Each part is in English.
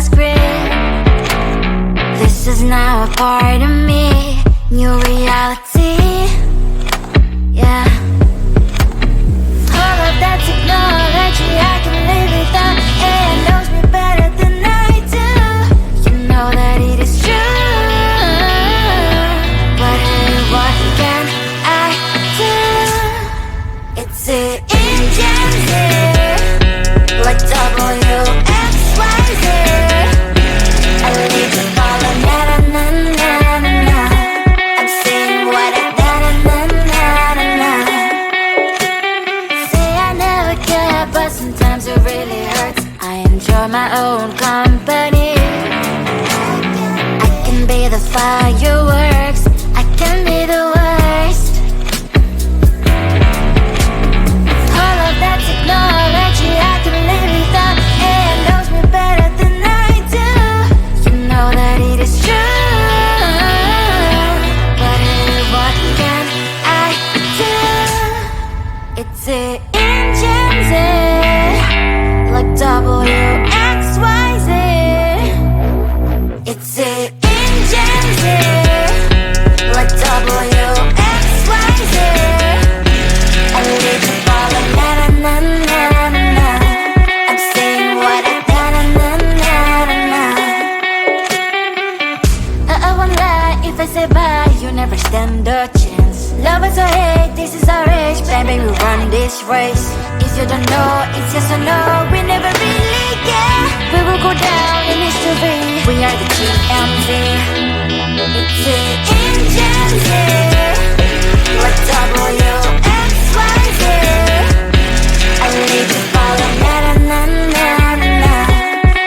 the script. This is now a part of me, new reality. Yeah. All of that technology I can live without. AI knows me better than I do. You know that it is true. But hey, what can I do? It's the engines here, like WXYZ. I need to follow na na na na na na. I'm saying what I na na na na na na. Say I never care, but sometimes it really hurts. I enjoy my own company. I can be the fireworks, I can be the worst. All of that technology I can live without. AI knows me better than I do. You know that it is true. But hey, what can I do? It's the engines, like WXYZ. It's the engines, like WXYZ. I need to follow na na na na na na. I'm saying what I na na na na na na. I won't lie if I say bye, you never stand a chance. Love is or hate, this is our age, baby, we run this race. If you don't know, it's yes or no, we never really care. We will go down in history, we are the TMZ. It's the engines, like WXYZ. I need to follow na na na na na na.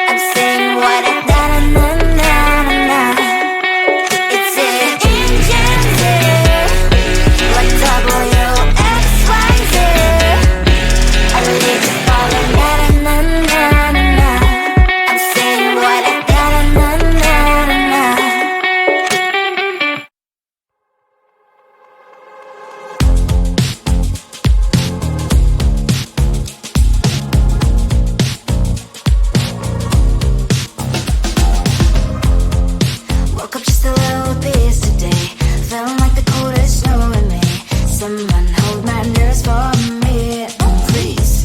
I'm saying what I na na na na na na. It's the engines, like WXYZ. I need to follow na na na na na. I'm saying what I na na na na na. Woke up just a little pissed today. Feeling like the coldest snow in me. Someone hold my nerves for me, oh please.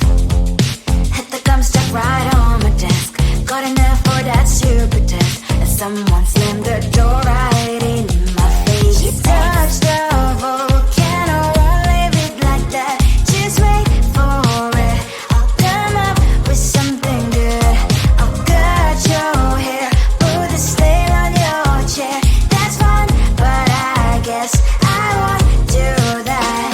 Hit the gum stuck right on my desk. Got enough for that stupid test. And someone slammed the door right in my face. You touched the volcano, won't leave it like that. Just wait for it. I'll come up with something good. I'll cut your hair, put the stain on your chair. That's fun, but I guess I won't do that.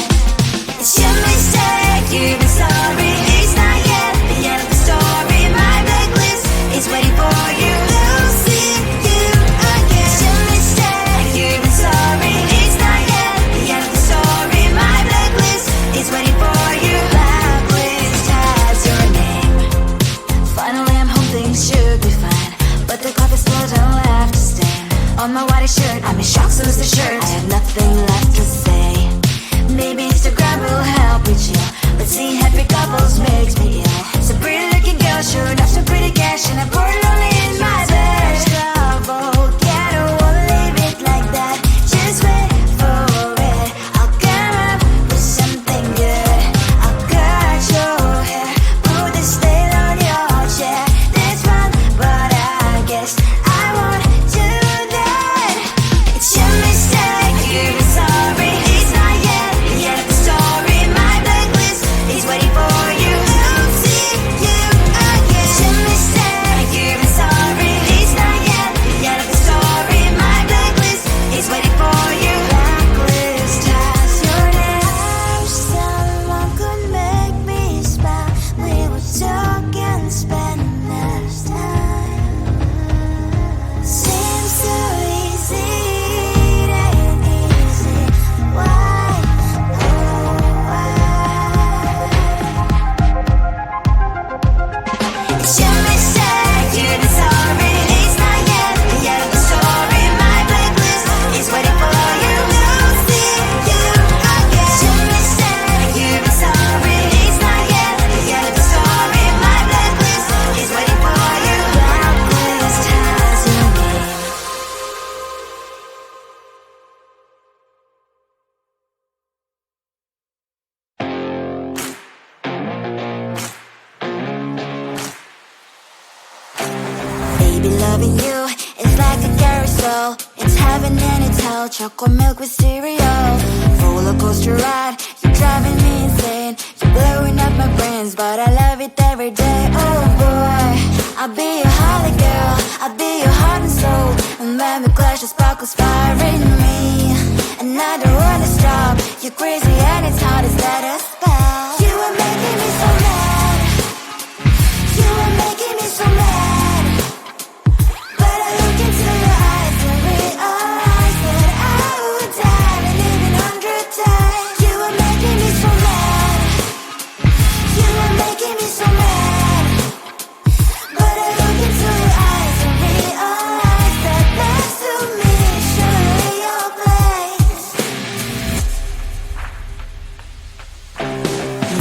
It's your mistake, you've been sorry. It's not yet the end of the story. My blacklist is waiting for you. I'll see you again. It's your mistake, you've been sorry. It's not yet the end of the story. My blacklist is waiting for you. Blacklist has your name. Finally I'm home, things should be fine, but the coffee still don't have to stain on my white shirt. I'm in shock, so is the shirt. I have nothing left to say. Maybe Instagram will help me chill, but seeing happy couples makes me ill. Some pretty looking girl sure enough some pretty cash, and I pour it only in my bed. Volcano, won't leave it like that. Just wait for it. I'll come up with something good. I'll cut your hair, put the stain on your chair. That's fun, but I guess I won't do that. It's your mistake, you've been sorry. It's not yet the end of the story. My blacklist is waiting for you. I'll see you again. It's your mistake, you've been sorry. It's not yet soul. It's heaven and it's hell, chocolate milk with cereal. Roller coaster ride, you're driving me insane. You're blowing up my brains, but I love it every day. Oh boy, I'll be your holly girl, I'll be your heart and soul. And when we clash, the sparkles fire in me. And I don't wanna stop, you're crazy and it's hard as let us spell. You are making me so mad, you are making me so mad. But I look into your eyes and realize that I would die and even 100 times. You are making me so mad, you are making me so mad. But I look into your eyes and realize that next to me is surely your place.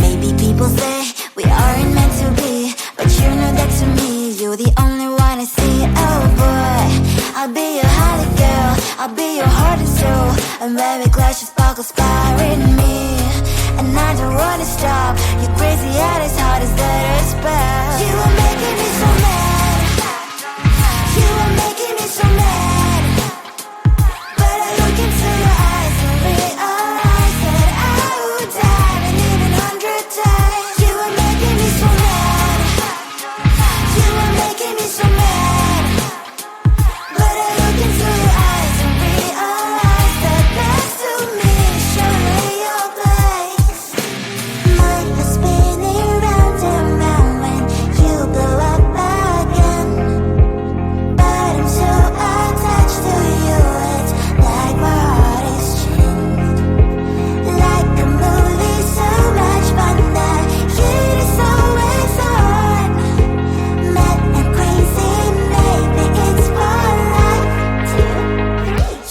Maybe people say we aren't meant to be, but you know that to me you're the only one I see. Oh boy, I'll be your holly girl, I'll be your heart and soul. And when we clash, the sparkles fire in me. And I don't wanna stop, you're crazy and as hard as that spell. You are making me so mad, you are making me so mad. But I look into your eyes and realize that I would die and even 100 times. You are making me so mad, you are making me so mad. But I look into your eyes and realize that next to me is surely your place. Mind was spinning round and round when you blow up again. But I'm so attached to you, it's like my heart is chained. Like a movie, so much fun that heat is always on. Mad and crazy, maybe it's for life too.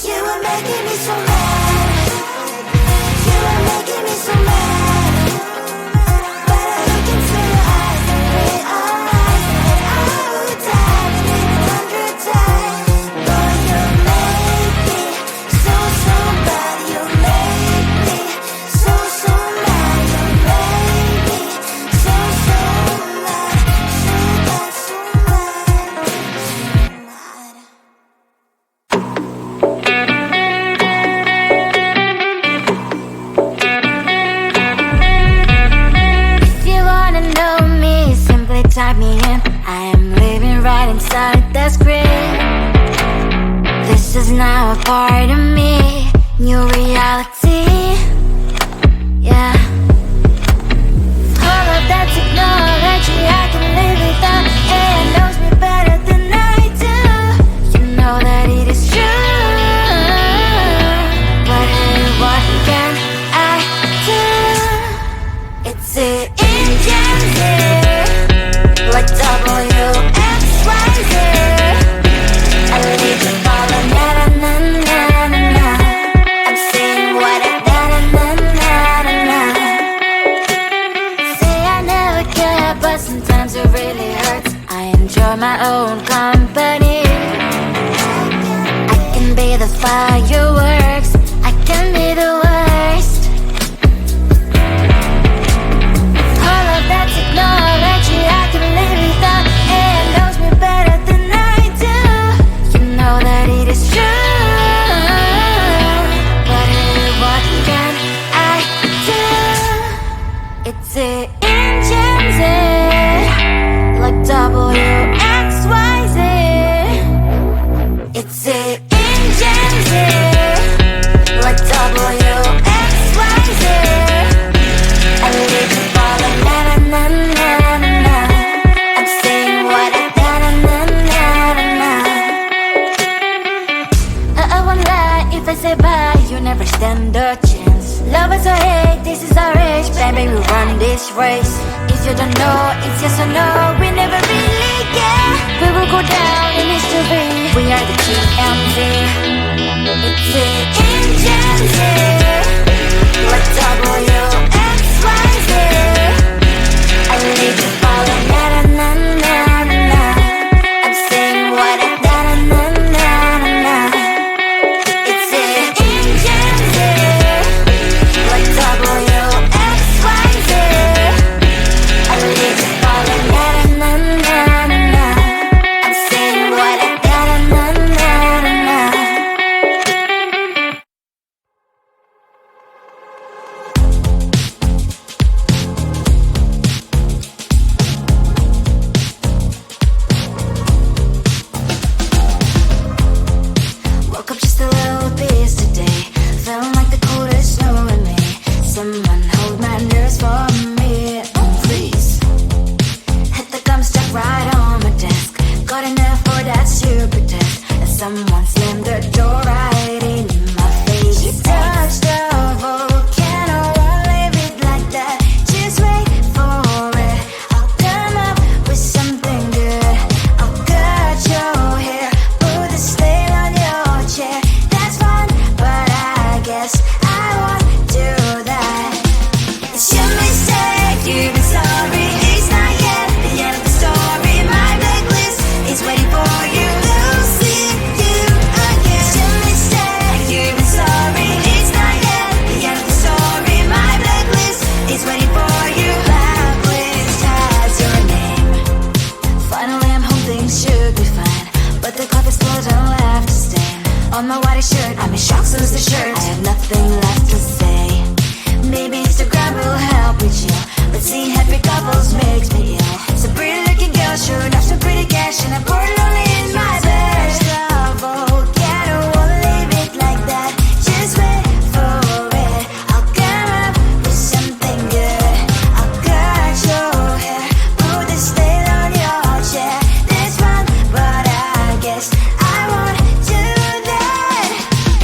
You are making me so mad, you are making me so mad. But I look into your eyes and realize that I would die and even 100 times. Boy, you make me so, so bad. You make me so, so mad. You make me so, so mad. So bad, so mad, If you wanna know me, simply type me in. I am living right inside the screen. This is now a part of me, new reality. Yeah. All of that technology, I can live without. AI knows me better than I do. You know that it is true. But hey, what can I do? It's the engines here, like WXYZ. I leave you falling, na na na na na na. I'm saying what I na na na na na na. Say I never care, but sometimes it really hurts. I enjoy my own company. I can be the fireworks, I can be the worst. All of that technology, I can live without. AI knows me better than I do. You know that it is true. But hey, what can I do? It's the engines, like WXYZ. It's the engines, like WXYZ. I leave you falling, na na na na na na. I'm saying what I na na na na na na. I won't lie if I say bye, you never stand a chance. Love us or hate, this is our age, baby, we run this race. If you don't know, it's yes or no, we never really care. We will go down in history, we are the TMZ. It's the engines, like WXYZ. I leave you falling, na na na na na na. I'm saying what I na na na na na na. It's the engines, like WXYZ. I leave you falling, na na na na na na. I'm saying what I na na na na na. door right in my face. You touch the volcano, won't leave it like that. Just wait for it. I'll come up with something good. I'll cut your hair, put a stain on your chair. That's fun, but I guess I won't do that. It's your mistake, you've been sorry. It's not yet the end of the story. My blacklist is waiting for you. We'll see you again. It's your mistake, you've been sorry. It's not yet the end of the story. My blacklist is waiting for you. Blacklist has your name. Finally I'm home, things should be fine, but the clock explodes and left a stain on my white shirt. I'm in shock, so lose the shirt. I have nothing left to say. Maybe Instagram will help with you, but seeing happy couples makes me ill. So pretty looking girl, sure enough, so pretty cash, and I'm bored lonely in my bed. Volcano, won't leave it like that. Just wait for it. I'll come up with something good. I'll cut your hair, put the stain on your chair. That's fun, but I guess I won't do that.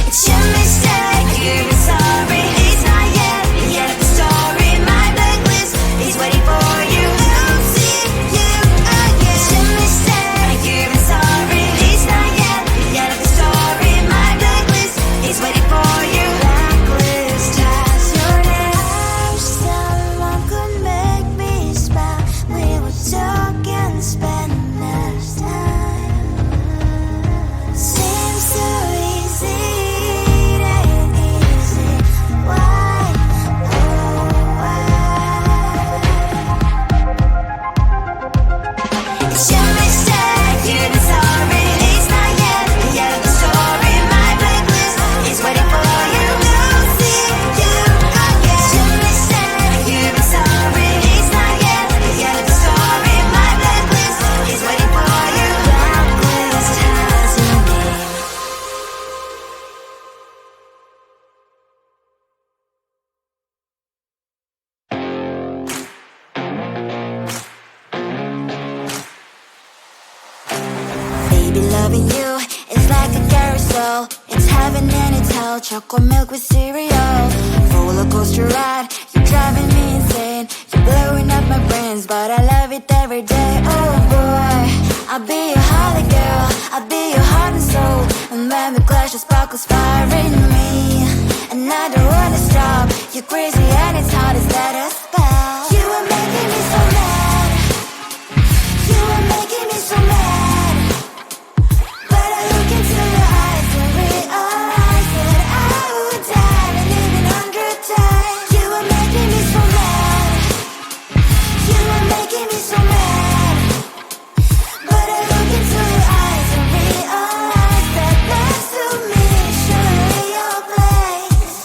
It's your mistake, you've been sorry. It's not yet the end of the story. My blacklist is waiting for you. We'll see you again. It's your mistake, you've been sorry. It's not yet the end of the story. My blacklist is waiting for you. Blacklist has your name. I wish someone could make me smile. We would talk and spend less time. Seems so easy, it ain't easy. Why, oh why? It's your mistake, you've been sorry. It's not yet the end of the story. My blacklist is waiting for you. We'll see you again. It's your mistake, you've been sorry. It's not yet the end of the story. My blacklist is waiting for you. Blacklist has your name. Baby, loving you is like a carousel. It's heaven and it's hell. Chocolate milk with cereal. Roller coaster ride, you're driving me insane. You're blowing up my brains, but I love it every day. Oh boy, I'll be your holly girl. I'll be your heart and soul. And when we clash, the sparkles fire in me. And I don't wanna stop. You're crazy and it's hard as let us spell. You are making me so mad. You are making me so mad. But I look into your eyes and realize that I would die and even 100 times. You are making me so mad. You are making me so mad. But I look into your eyes and realize that next to me is surely your place.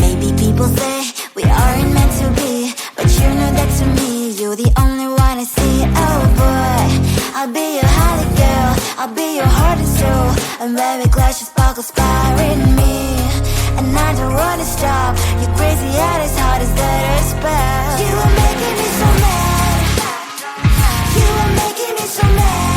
Maybe people say we aren't meant to be, but you know that to me, you're the only one I see. Oh boy, I'll be your holly girl. I'll be your heart and soul. And when we clash, the sparkles fire in me. And I don't wanna stop. You're crazy and as hard as let her spell. You are making me so mad. You are making me so mad.